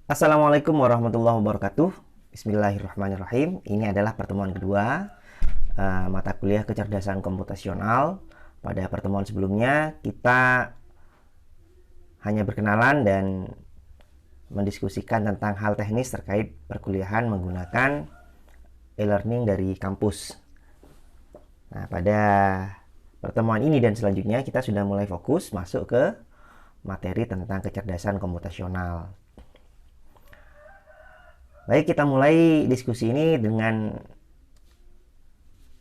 Assalamualaikum warahmatullahi wabarakatuh. Bismillahirrahmanirrahim. Ini adalah pertemuan kedua mata kuliah kecerdasan komputasional. Pada pertemuan sebelumnya kita hanya berkenalan dan mendiskusikan tentang hal teknis terkait perkuliahan menggunakan e-learning dari kampus. Nah, pada pertemuan ini dan selanjutnya kita sudah mulai fokus masuk ke materi tentang kecerdasan komputasional. Baik, kita mulai diskusi ini dengan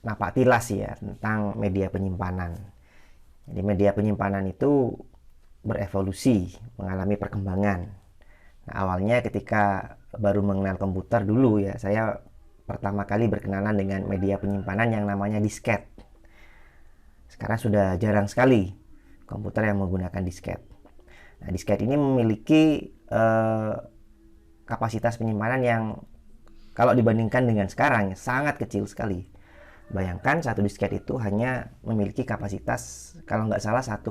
napak tilas ya tentang media penyimpanan. Jadi media penyimpanan itu berevolusi, mengalami perkembangan. Nah, awalnya ketika baru mengenal komputer dulu ya, saya pertama kali berkenalan dengan media penyimpanan yang namanya disket. Sekarang sudah jarang sekali komputer yang menggunakan disket. Nah, disket ini memiliki kapasitas penyimpanan yang kalau dibandingkan dengan sekarang sangat kecil sekali. Bayangkan satu disket itu hanya memiliki kapasitas kalau nggak salah 1,4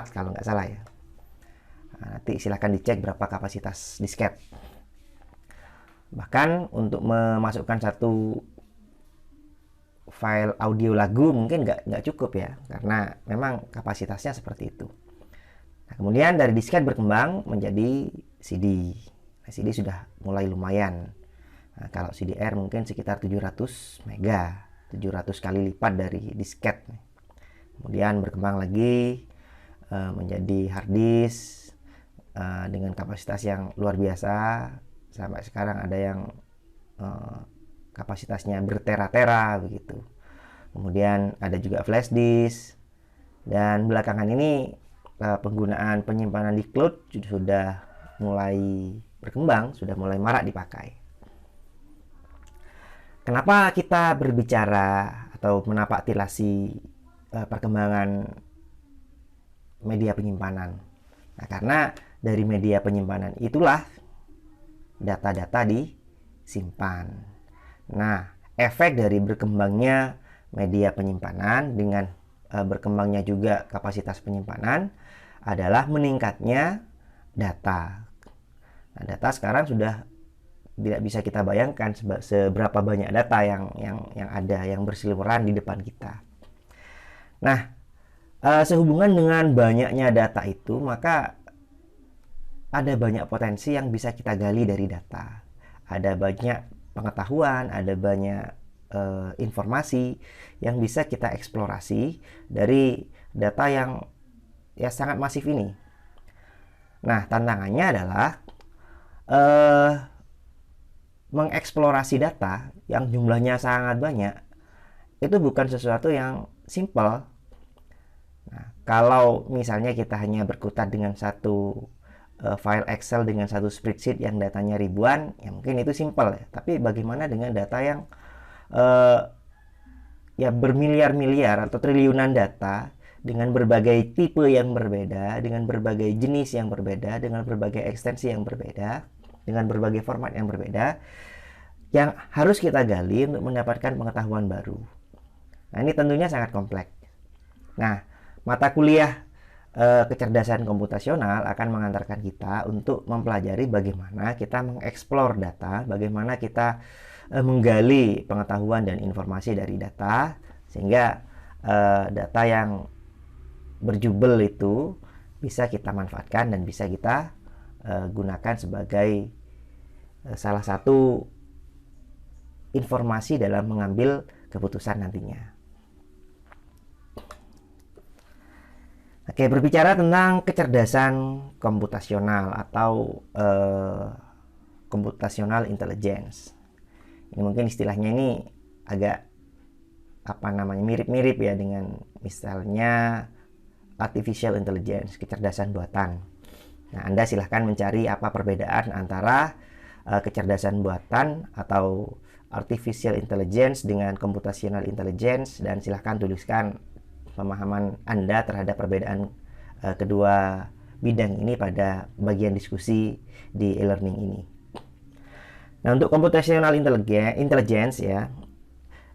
kalau nggak salah ya. Nah, nanti silahkan dicek berapa kapasitas disket. Bahkan untuk memasukkan satu file audio lagu mungkin nggak cukup ya, karena memang kapasitasnya seperti itu. Nah, kemudian dari disket berkembang menjadi CD. Nah, CD sudah mulai lumayan. Nah, kalau CDR mungkin sekitar 700 mega, 700 kali lipat dari disket. Kemudian berkembang lagi menjadi hard disk dengan kapasitas yang luar biasa. Sampai sekarang ada yang kapasitasnya bertera-tera begitu. Kemudian ada juga flash disk. Dan belakangan ini penggunaan penyimpanan di cloud sudah mulai berkembang, sudah mulai marak dipakai. Kenapa kita berbicara atau menapak tilasi perkembangan media penyimpanan? Nah, karena dari media penyimpanan itulah data-data disimpan. Nah, efek dari berkembangnya media penyimpanan dengan berkembangnya juga kapasitas penyimpanan adalah meningkatnya data. Nah, data sekarang sudah tidak bisa kita bayangkan seberapa banyak data yang ada, yang berseliweran di depan kita. Nah, sehubungan dengan banyaknya data itu, maka ada banyak potensi yang bisa kita gali dari data. Ada banyak pengetahuan, ada banyak informasi yang bisa kita eksplorasi dari data yang ya sangat masif ini. Nah, tantangannya adalah mengeksplorasi data yang jumlahnya sangat banyak itu bukan sesuatu yang simple. Nah, kalau misalnya kita hanya berkutat dengan satu file Excel dengan satu spreadsheet yang datanya ribuan, ya mungkin itu simple ya. Tapi bagaimana dengan data yang ya bermiliar-miliar atau triliunan data dengan berbagai tipe yang berbeda, dengan berbagai jenis yang berbeda, dengan berbagai ekstensi yang berbeda, dengan berbagai format yang berbeda, yang harus kita gali untuk mendapatkan pengetahuan baru. Nah, ini tentunya sangat kompleks. Nah, mata kuliah kecerdasan komputasional akan mengantarkan kita untuk mempelajari bagaimana kita mengeksplor data, bagaimana kita menggali pengetahuan dan informasi dari data, sehingga data yang berjubel itu bisa kita manfaatkan dan bisa kita gunakan sebagai salah satu informasi dalam mengambil keputusan nantinya. Oke, berbicara tentang kecerdasan komputasional atau computational intelligence. Ini mungkin istilahnya ini agak mirip-mirip ya dengan misalnya artificial intelligence, kecerdasan buatan. Nah, Anda silahkan mencari apa perbedaan antara kecerdasan buatan atau artificial intelligence dengan computational intelligence, dan silahkan tuliskan pemahaman Anda terhadap perbedaan kedua bidang ini pada bagian diskusi di e-learning ini. Nah, untuk computational intelligence ya,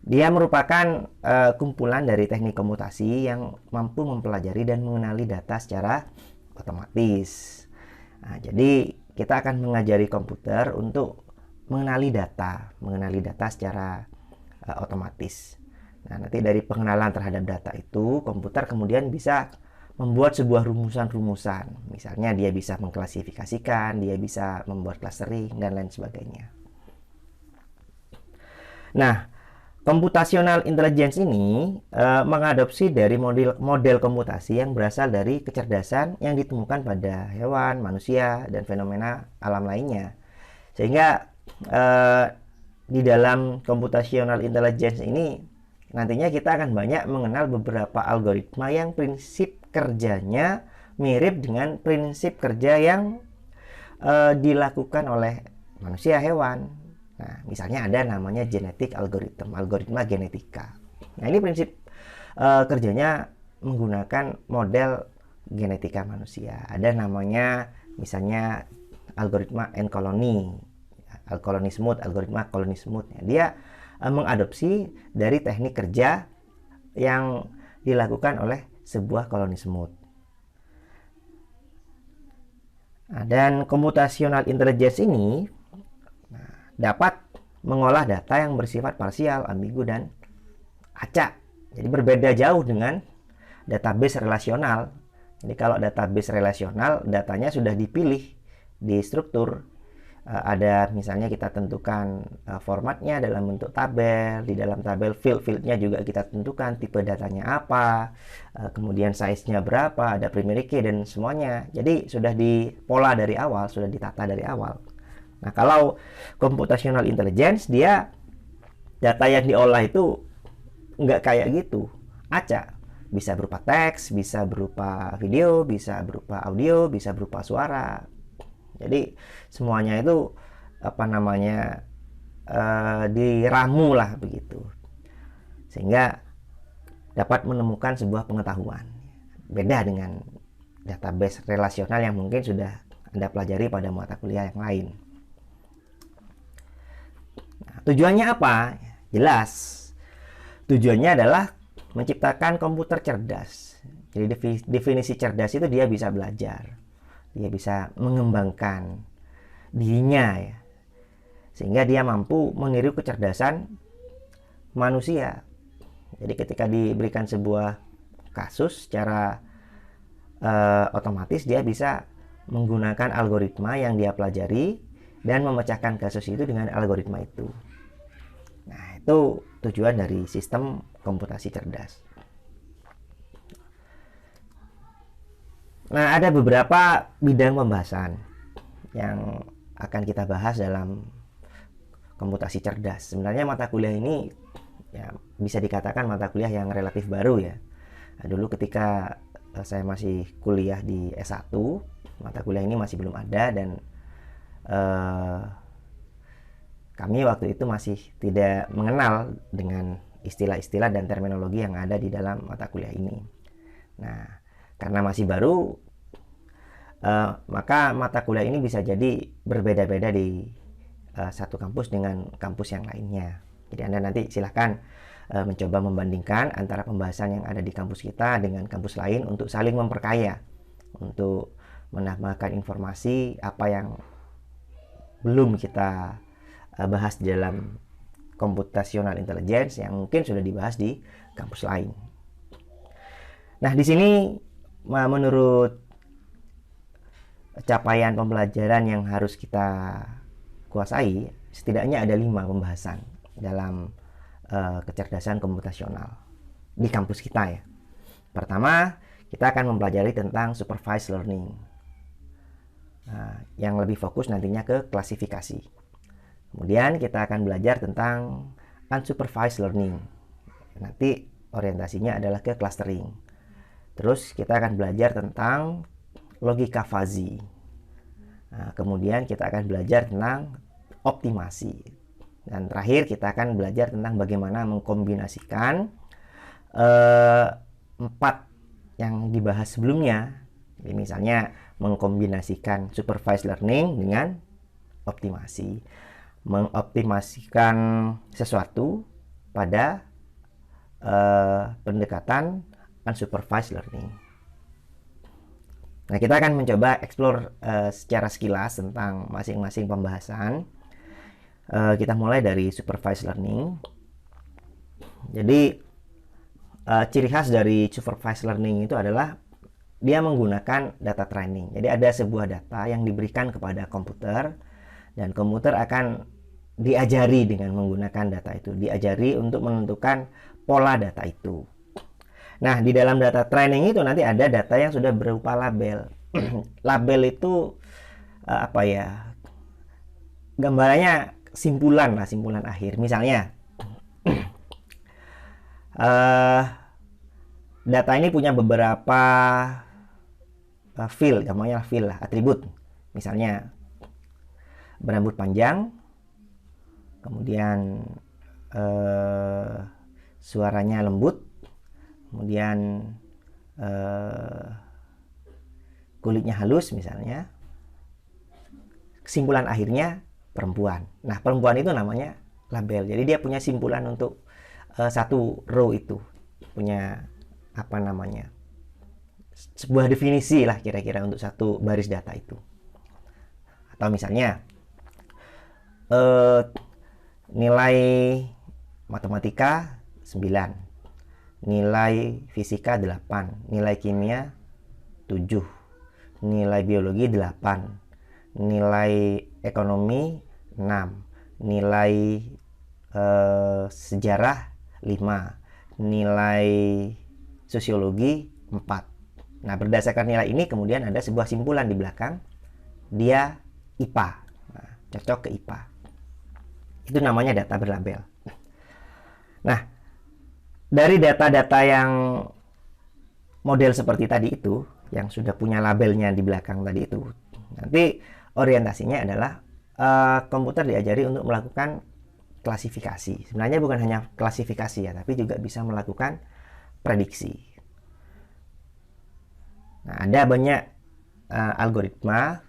dia merupakan kumpulan dari teknik komputasi yang mampu mempelajari dan mengenali data secara otomatis. Nah, jadi kita akan mengajari komputer untuk mengenali data secara otomatis. Nah, nanti dari pengenalan terhadap data itu, komputer kemudian bisa membuat sebuah rumusan-rumusan. Misalnya dia bisa mengklasifikasikan, dia bisa membuat clustering, dan lain sebagainya. Nah, computational intelligence ini mengadopsi dari model komputasi yang berasal dari kecerdasan yang ditemukan pada hewan, manusia, dan fenomena alam lainnya. Sehingga di dalam computational intelligence ini nantinya kita akan banyak mengenal beberapa algoritma yang prinsip kerjanya mirip dengan prinsip kerja yang dilakukan oleh manusia, hewan. Nah, misalnya ada namanya genetic algorithm, algoritma genetika. Nah, ini prinsip kerjanya menggunakan model genetika manusia. Ada namanya misalnya algoritma N-colony, colony smooth, algoritma colony smooth. Dia mengadopsi dari teknik kerja yang dilakukan oleh sebuah colony smooth. Nah, dan computational intelligence ini dapat mengolah data yang bersifat parsial, ambigu, dan acak. Jadi berbeda jauh dengan database relasional. Jadi kalau database relasional, datanya sudah dipilih di struktur. Ada misalnya kita tentukan formatnya dalam bentuk tabel. Di dalam tabel field-fieldnya juga kita tentukan tipe datanya apa, kemudian size-nya berapa, ada primary key, dan semuanya. Jadi sudah dipola dari awal, sudah ditata dari awal. Nah, kalau computational intelligence, dia data yang diolah itu nggak kayak gitu, acak. Bisa berupa teks, bisa berupa video, bisa berupa audio, bisa berupa suara. Jadi semuanya itu diramu lah begitu, sehingga dapat menemukan sebuah pengetahuan. Beda dengan database relasional yang mungkin sudah Anda pelajari pada mata kuliah yang lain. Nah, tujuannya apa? Jelas. Tujuannya adalah menciptakan komputer cerdas. Jadi definisi cerdas itu dia bisa belajar, dia bisa mengembangkan dirinya ya, sehingga dia mampu meniru kecerdasan manusia. Jadi ketika diberikan sebuah kasus secara otomatis, dia bisa menggunakan algoritma yang dia pelajari dan memecahkan kasus itu dengan algoritma itu. Nah, itu tujuan dari sistem komputasi cerdas. Nah, ada beberapa bidang pembahasan yang akan kita bahas dalam komputasi cerdas. Sebenarnya mata kuliah ini ya bisa dikatakan mata kuliah yang relatif baru ya. Nah, dulu ketika saya masih kuliah di S1, mata kuliah ini masih belum ada, dan kami waktu itu masih tidak mengenal dengan istilah-istilah dan terminologi yang ada di dalam mata kuliah ini. Nah, karena masih baru, maka mata kuliah ini bisa jadi berbeda-beda di satu kampus dengan kampus yang lainnya. Jadi Anda nanti silahkan mencoba membandingkan antara pembahasan yang ada di kampus kita dengan kampus lain untuk saling memperkaya, untuk menambahkan informasi apa yang belum kita bahas di dalam computational intelligence yang mungkin sudah dibahas di kampus lain. Nah, di sini menurut capaian pembelajaran yang harus kita kuasai, setidaknya ada 5 pembahasan dalam kecerdasan komputasional di kampus kita ya. Pertama, kita akan mempelajari tentang supervised learning, yang lebih fokus nantinya ke klasifikasi. Kemudian kita akan belajar tentang unsupervised learning, nanti orientasinya adalah ke clustering. Terus kita akan belajar tentang logika fuzzy. Nah, kemudian kita akan belajar tentang optimasi. Dan terakhir kita akan belajar tentang bagaimana mengkombinasikan 4 yang dibahas sebelumnya. Jadi misalnya mengkombinasikan supervised learning dengan optimasi. Mengoptimasikan sesuatu pada pendekatan unsupervised learning. Nah, kita akan mencoba explore secara sekilas tentang masing-masing pembahasan. Kita mulai dari supervised learning. Jadi, ciri khas dari supervised learning itu adalah dia menggunakan data training. Jadi, ada sebuah data yang diberikan kepada komputer, dan komputer akan diajari dengan menggunakan data itu. Diajari untuk menentukan pola data itu. Nah, di dalam data training itu nanti ada data yang sudah berupa label. Label itu apa ya? Gambarannya simpulan lah, simpulan akhir. Misalnya, data ini punya beberapa field, namanya field lah, atribut. Misalnya, berambut panjang, kemudian suaranya lembut, kemudian kulitnya halus misalnya, kesimpulan akhirnya perempuan. Nah, perempuan itu namanya label. Jadi dia punya simpulan untuk satu row itu, punya apa namanya, sebuah definisi lah kira-kira untuk satu baris data itu. Atau misalnya nilai matematika 9, nilai fisika 8, nilai kimia 7, nilai biologi 8, nilai ekonomi 6, nilai sejarah 5, nilai sosiologi 4. Nah, berdasarkan nilai ini kemudian ada sebuah simpulan di belakang, dia IPA. Nah, cocok ke IPA. Itu namanya data berlabel. Nah, dari data-data yang model seperti tadi itu, yang sudah punya labelnya di belakang tadi itu, nanti orientasinya adalah komputer diajari untuk melakukan klasifikasi. Sebenarnya bukan hanya klasifikasi ya, tapi juga bisa melakukan prediksi. Nah, ada banyak algoritma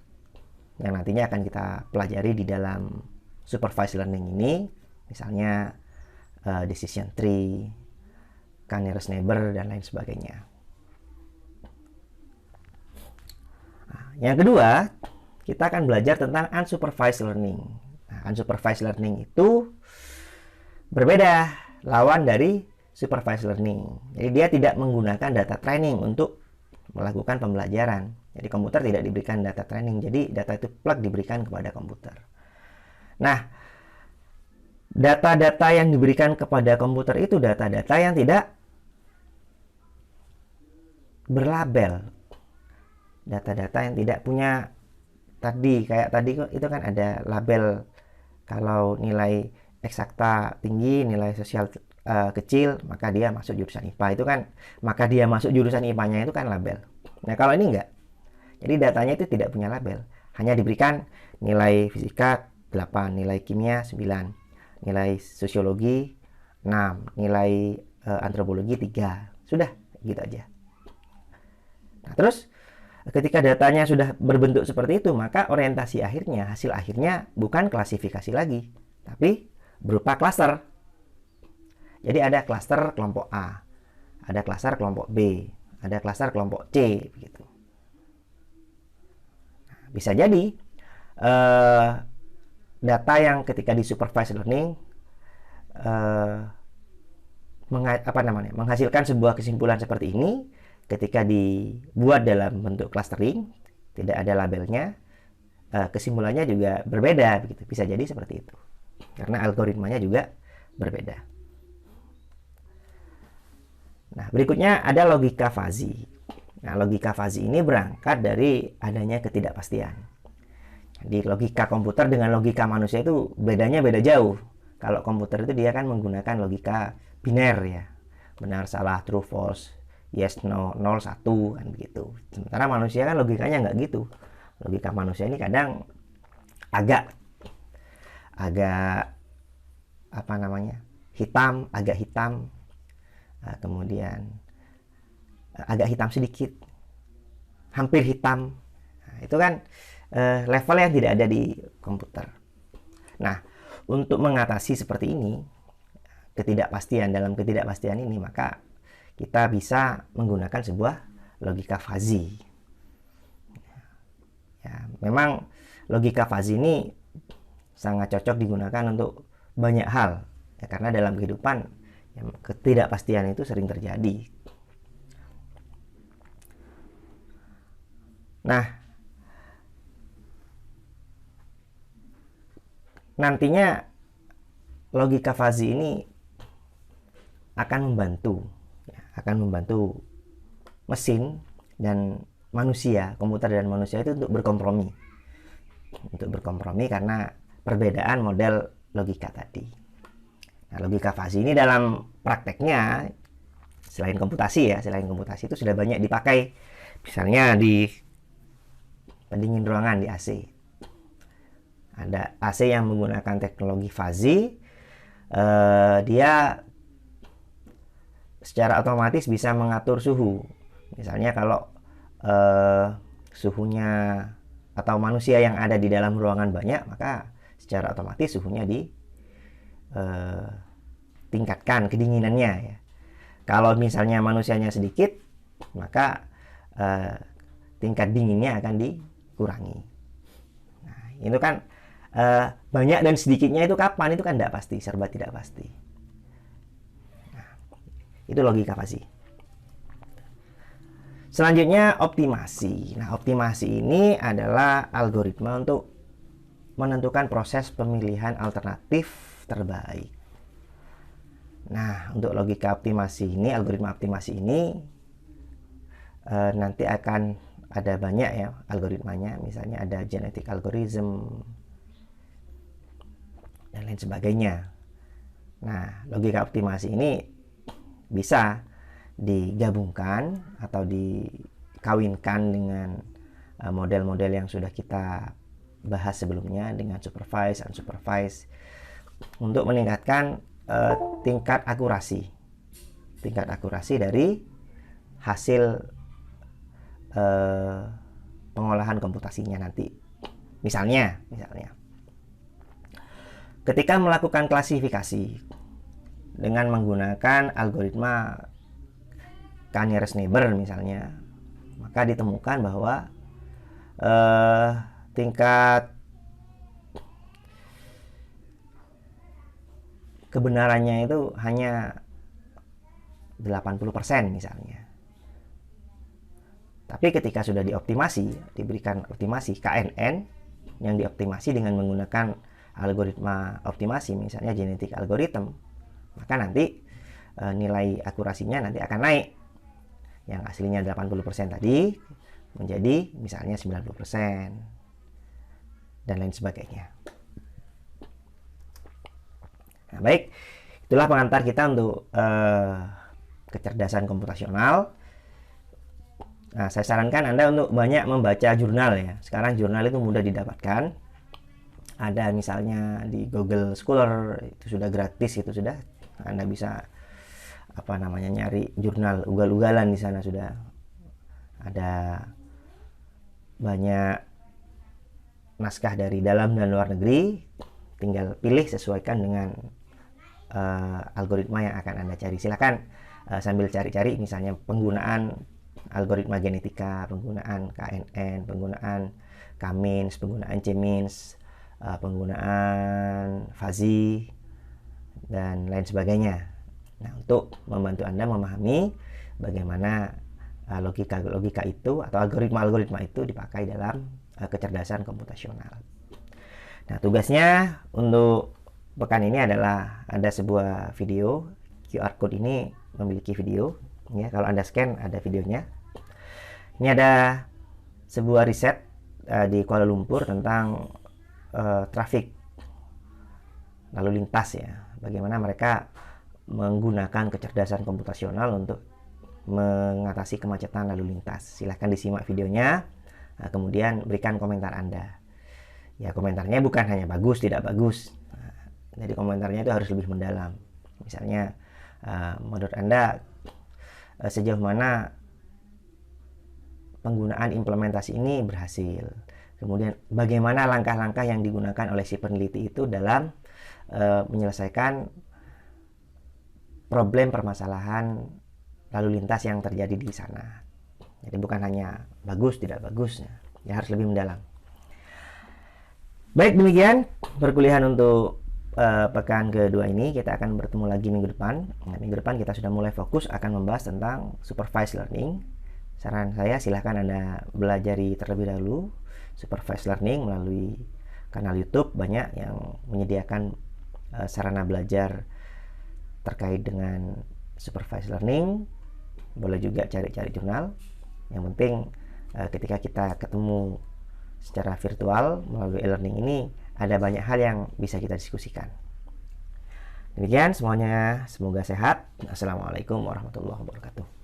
yang nantinya akan kita pelajari di dalam supervised learning ini, misalnya decision tree, nearest neighbor, dan lain sebagainya. Nah, yang kedua, kita akan belajar tentang unsupervised learning. Nah, unsupervised learning itu berbeda, lawan dari supervised learning. Jadi dia tidak menggunakan data training untuk melakukan pembelajaran. Jadi komputer tidak diberikan data training, jadi data itu plug diberikan kepada komputer. Nah, data-data yang diberikan kepada komputer itu data-data yang tidak berlabel, data-data yang tidak punya tadi, kayak tadi itu kan ada label. Kalau nilai eksakta tinggi, nilai sosial kecil, maka dia masuk jurusan IPA. Itu kan, maka dia masuk jurusan IPA-nya itu kan label. Nah, kalau ini enggak. Jadi datanya itu tidak punya label, hanya diberikan nilai fisika 8, nilai kimia 9, nilai sosiologi 6, nilai antropologi 3. Sudah, gitu aja. Nah, terus ketika datanya sudah berbentuk seperti itu, maka orientasi akhirnya, hasil akhirnya bukan klasifikasi lagi, tapi berupa klaster. Jadi ada klaster kelompok A, ada klaster kelompok B, ada klaster kelompok C, begitu. Nah, bisa jadi data yang ketika di supervised learning menghasilkan sebuah kesimpulan seperti ini, ketika dibuat dalam bentuk clustering, tidak ada labelnya, kesimpulannya juga berbeda, begitu. Bisa jadi seperti itu, karena algoritmanya juga berbeda. Nah, berikutnya ada logika fuzzy. Nah, logika fuzzy ini berangkat dari adanya ketidakpastian. Di logika komputer dengan logika manusia itu bedanya beda jauh. Kalau komputer itu dia kan menggunakan logika biner ya, benar salah, true false, yes no, 0 1 kan begitu. Sementara manusia kan logikanya nggak gitu. Logika manusia ini kadang agak apa namanya, hitam, agak hitam, kemudian agak hitam sedikit, hampir hitam. Nah, itu kan level yang tidak ada di komputer. Nah, untuk mengatasi seperti ini, dalam ketidakpastian ini, maka kita bisa menggunakan sebuah logika fuzzy. Ya, memang logika fuzzy ini sangat cocok digunakan untuk banyak hal, ya, karena dalam kehidupan ya, ketidakpastian itu sering terjadi. Nah, nantinya logika fuzzy ini akan membantu, ya, akan membantu mesin dan manusia, komputer dan manusia itu untuk berkompromi karena perbedaan model logika tadi. Nah, logika fuzzy ini dalam prakteknya selain komputasi itu sudah banyak dipakai, misalnya di pendingin ruangan, di AC. Ada AC yang menggunakan teknologi fuzzy, dia secara otomatis bisa mengatur suhu. Misalnya kalau suhunya atau manusia yang ada di dalam ruangan banyak, maka secara otomatis suhunya tingkatkan kedinginannya, ya. Kalau misalnya manusianya sedikit, maka tingkat dinginnya akan dikurangi. Nah, itu kan banyak dan sedikitnya itu kapan, itu kan tidak pasti, serba tidak pasti. Nah, itu logika fuzzy. Selanjutnya optimasi. Nah, optimasi ini adalah algoritma untuk menentukan proses pemilihan alternatif terbaik. Nah, untuk logika optimasi ini, algoritma optimasi ini nanti akan ada banyak ya algoritmanya. Misalnya ada genetic algorithm dan lain sebagainya. Nah, logika optimasi ini bisa digabungkan atau dikawinkan dengan model-model yang sudah kita bahas sebelumnya dengan supervised, unsupervised, untuk meningkatkan tingkat akurasi dari hasil pengolahan komputasinya nanti. Misalnya ketika melakukan klasifikasi dengan menggunakan algoritma K-nearest neighbor misalnya, maka ditemukan bahwa tingkat kebenarannya itu hanya 80% misalnya. Tapi ketika sudah diberikan optimasi KNN yang dioptimasi dengan menggunakan algoritma optimasi, misalnya genetic algorithm, maka nanti nilai akurasinya nanti akan naik. Yang aslinya 80% tadi menjadi misalnya 90% dan lain sebagainya. Nah, baik, itulah pengantar kita untuk kecerdasan komputasional. Nah, saya sarankan Anda untuk banyak membaca jurnal ya. Sekarang jurnal itu mudah didapatkan. Ada misalnya di Google Scholar, itu sudah gratis, itu sudah Anda bisa nyari jurnal ugal-ugalan. Di sana sudah ada banyak naskah dari dalam dan luar negeri, tinggal pilih sesuaikan dengan algoritma yang akan Anda cari. Silakan sambil cari-cari misalnya penggunaan algoritma genetika, penggunaan KNN, penggunaan K-means, penggunaan C-means, penggunaan fuzzy dan lain sebagainya. Nah, untuk membantu Anda memahami bagaimana logika itu atau algoritma itu dipakai dalam kecerdasan komputasional. Nah, tugasnya untuk pekan ini adalah ada sebuah video. QR code ini memiliki video. Ya, kalau Anda scan ada videonya. Ini ada sebuah riset di Kuala Lumpur tentang trafik lalu lintas ya. Bagaimana mereka menggunakan kecerdasan komputasional untuk mengatasi kemacetan lalu lintas. Silahkan disimak videonya, kemudian berikan komentar Anda. Ya, komentarnya bukan hanya bagus, tidak bagus. Jadi komentarnya itu harus lebih mendalam. Misalnya, menurut Anda sejauh mana penggunaan implementasi ini berhasil. Kemudian bagaimana langkah-langkah yang digunakan oleh si peneliti itu dalam menyelesaikan problem permasalahan lalu lintas yang terjadi di sana. Jadi bukan hanya bagus tidak bagus, ya harus lebih mendalam. Baik, demikian perkuliahan untuk pekan kedua ini. Kita akan bertemu lagi minggu depan. Nah, minggu depan kita sudah mulai fokus akan membahas tentang supervised learning. Saran saya silahkan Anda belajari terlebih dahulu supervised learning melalui kanal YouTube. Banyak yang menyediakan sarana belajar terkait dengan supervised learning. Boleh juga cari-cari jurnal. Yang penting ketika kita ketemu secara virtual melalui e-learning ini, ada banyak hal yang bisa kita diskusikan. Demikian semuanya, semoga sehat. Assalamualaikum warahmatullahi wabarakatuh.